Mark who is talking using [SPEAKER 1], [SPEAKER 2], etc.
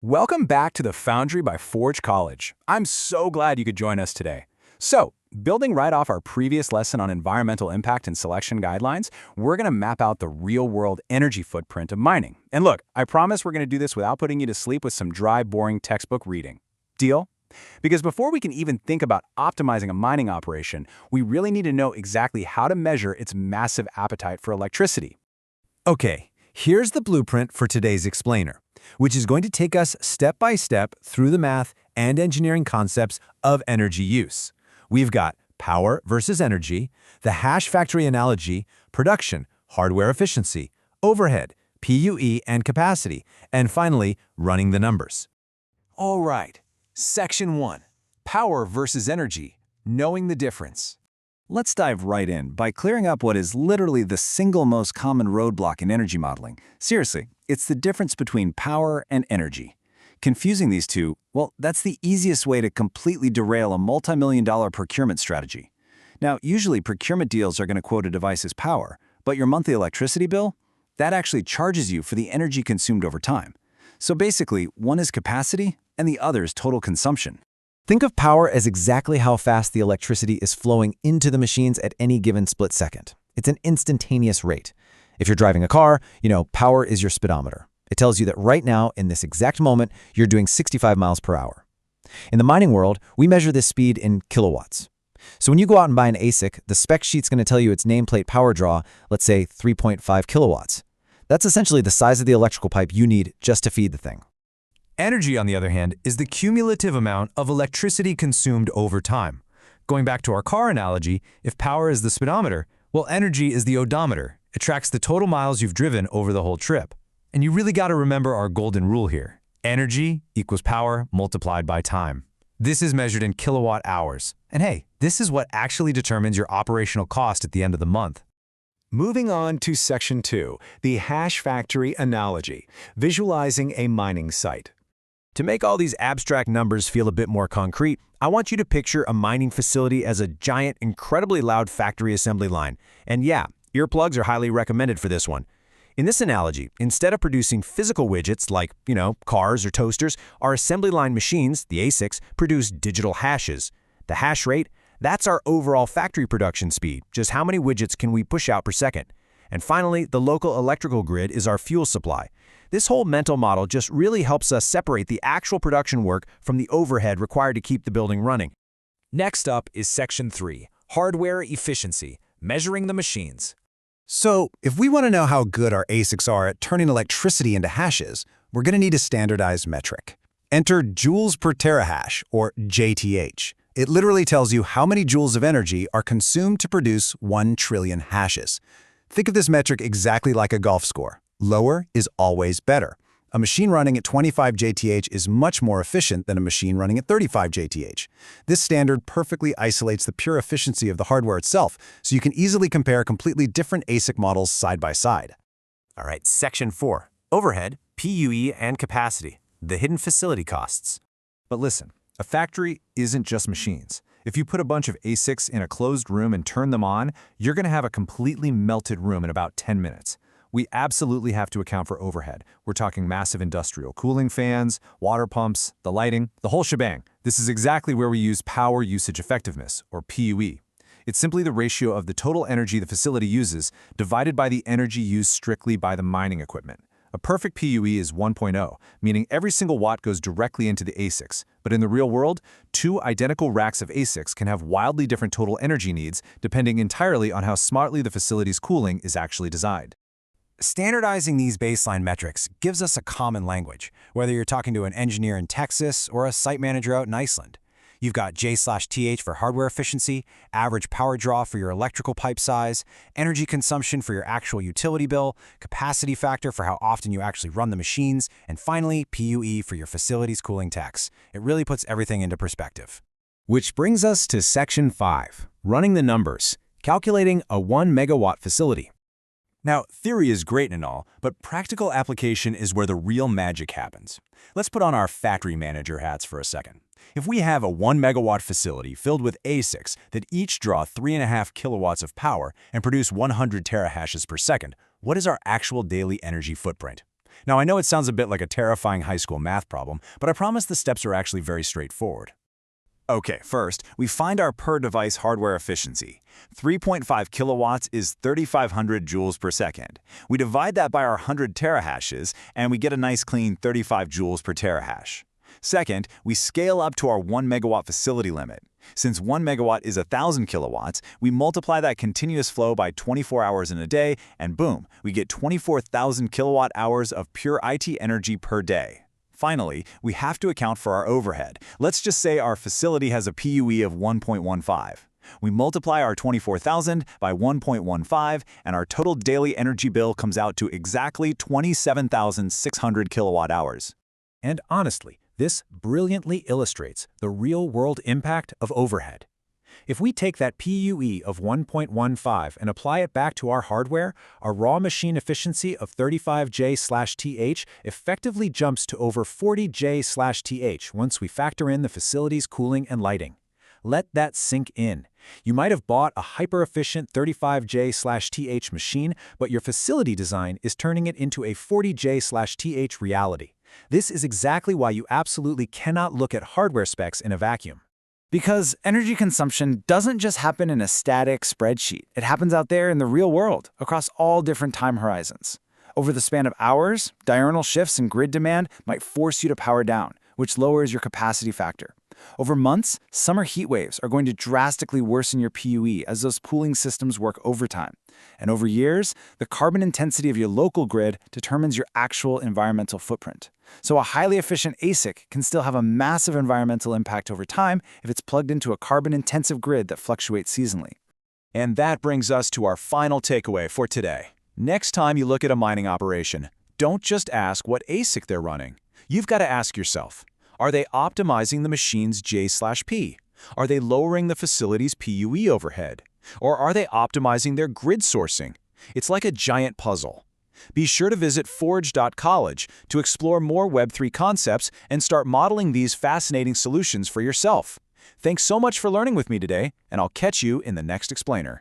[SPEAKER 1] Welcome back to the Foundry by Forge College. I'm so glad you could join us today. So, building right off our previous lesson on environmental impact and selection guidelines, we're going to map out the real-world energy footprint of mining. And look, I promise we're going to do this without putting you to sleep with some dry, boring textbook reading. Deal? Because before we can even think about optimizing a mining operation, we really need to know exactly how to measure its massive appetite for electricity.
[SPEAKER 2] Okay, here's the blueprint for today's explainer, which is going to take us step by step through the math and engineering concepts of energy use. We've got power versus energy, the hash factory analogy, production, hardware efficiency, overhead, PUE and capacity, and finally, running the numbers.
[SPEAKER 1] All right, Section 1, Power versus Energy, Knowing the Difference.
[SPEAKER 3] Let's dive right in by clearing up what is literally the single most common roadblock in energy modeling. Seriously, it's the difference between power and energy. Confusing these two, well, that's the easiest way to completely derail a multi-million-dollar procurement strategy. Now, usually procurement deals are going to quote a device's power, but your monthly electricity bill, that actually charges you for the energy consumed over time. So basically, one is capacity and the other is total consumption.
[SPEAKER 2] Think of power as exactly how fast the electricity is flowing into the machines at any given split second. It's an instantaneous rate. If you're driving a car, power is your speedometer. It tells you that right now, in this exact moment, you're doing 65 miles per hour. In the mining world, we measure this speed in kilowatts. So when you go out and buy an ASIC, the spec sheet's going to tell you its nameplate power draw, let's say 3.5 kilowatts. That's essentially the size of the electrical pipe you need just to feed the thing.
[SPEAKER 4] Energy, on the other hand, is the cumulative amount of electricity consumed over time. Going back to our car analogy, if power is the speedometer, well, energy is the odometer. It tracks the total miles you've driven over the whole trip. And you really got to remember our golden rule here. Energy equals power multiplied by time. This is measured in kilowatt-hours. And hey, this is what actually determines your operational cost at the end of the month.
[SPEAKER 5] Moving on to Section 2, the hash factory analogy, visualizing a mining site.
[SPEAKER 2] To make all these abstract numbers feel a bit more concrete, I want you to picture a mining facility as a giant, incredibly loud factory assembly line. And yeah, earplugs are highly recommended for this one. In this analogy, instead of producing physical widgets like, cars or toasters, our assembly line machines, the ASICs, produce digital hashes. The hash rate, that's our overall factory production speed, just how many widgets can we push out per second. And finally, the local electrical grid is our fuel supply. This whole mental model just really helps us separate the actual production work from the overhead required to keep the building running.
[SPEAKER 1] Next up is Section 3, Hardware Efficiency, Measuring the Machines.
[SPEAKER 6] So, if we want to know how good our ASICs are at turning electricity into hashes, we're going to need a standardized metric. Enter joules-per-terahash, or JTH. It literally tells you how many joules of energy are consumed to produce 1 trillion hashes. Think of this metric exactly like a golf score. Lower is always better. A machine running at 25 JTH is much more efficient than a machine running at 35 JTH. This standard perfectly isolates the pure efficiency of the hardware itself, so you can easily compare completely different ASIC models side by side.
[SPEAKER 2] All right, Section 4, Overhead, PUE, and Capacity, the hidden facility costs.
[SPEAKER 4] But listen, a factory isn't just machines. If you put a bunch of ASICs in a closed room and turn them on, you're going to have a completely melted room in about 10 minutes. We absolutely have to account for overhead. We're talking massive industrial cooling fans, water pumps, the lighting, the whole shebang. This is exactly where we use power usage effectiveness, or PUE. It's simply the ratio of the total energy the facility uses divided by the energy used strictly by the mining equipment. A perfect PUE is 1.0, meaning every single watt goes directly into the ASICs. But in the real world, two identical racks of ASICs can have wildly different total energy needs depending entirely on how smartly the facility's cooling is actually designed.
[SPEAKER 6] Standardizing these baseline metrics gives us a common language, whether you're talking to an engineer in Texas or a site manager out in Iceland. You've got J/TH for hardware efficiency, average power draw for your electrical pipe size, energy consumption for your actual utility bill, capacity factor for how often you actually run the machines, and finally, PUE for your facility's cooling tax. It really puts everything into perspective.
[SPEAKER 2] Which brings us to Section 5, Running the Numbers, Calculating a 1 megawatt facility.
[SPEAKER 1] Now, theory is great and all, but practical application is where the real magic happens. Let's put on our factory manager hats for a second. If we have a 1 megawatt facility filled with ASICs that each draw 3.5 kilowatts of power and produce 100 terahashes per second, what is our actual daily energy footprint? Now, I know it sounds a bit like a terrifying high school math problem, but I promise the steps are actually very straightforward.
[SPEAKER 3] Okay, first, we find our per-device hardware efficiency. 3.5 kilowatts is 3,500 joules per second. We divide that by our 100 terahashes, and we get a nice clean 35 joules per terahash. Second, we scale up to our 1 megawatt facility limit. Since 1 megawatt is 1,000 kilowatts, we multiply that continuous flow by 24 hours in a day, and boom, we get 24,000 kilowatt hours of pure IT energy per day. Finally, we have to account for our overhead. Let's just say our facility has a PUE of 1.15. We multiply our 24,000 by 1.15, and our total daily energy bill comes out to exactly 27,600 kilowatt hours.
[SPEAKER 2] And honestly, this brilliantly illustrates the real-world impact of overhead. If we take that PUE of 1.15 and apply it back to our hardware, our raw machine efficiency of 35J/TH effectively jumps to over 40J/TH once we factor in the facility's cooling and lighting. Let that sink in. You might have bought a hyper-efficient 35J/TH machine, but your facility design is turning it into a 40J/TH reality. This is exactly why you absolutely cannot look at hardware specs in a vacuum.
[SPEAKER 3] Because energy consumption doesn't just happen in a static spreadsheet. It happens out there in the real world, across all different time horizons. Over the span of hours, diurnal shifts in grid demand might force you to power down, which lowers your capacity factor. Over months, summer heat waves are going to drastically worsen your PUE as those cooling systems work overtime. And over years, the carbon intensity of your local grid determines your actual environmental footprint. So a highly efficient ASIC can still have a massive environmental impact over time if it's plugged into a carbon-intensive grid that fluctuates seasonally.
[SPEAKER 1] And that brings us to our final takeaway for today. Next time you look at a mining operation, don't just ask what ASIC they're running. You've got to ask yourself, are they optimizing the machine's J/P? Are they lowering the facility's PUE overhead? Or are they optimizing their grid sourcing? It's like a giant puzzle. Be sure to visit forge.college to explore more Web3 concepts and start modeling these fascinating solutions for yourself. Thanks so much for learning with me today, and I'll catch you in the next explainer.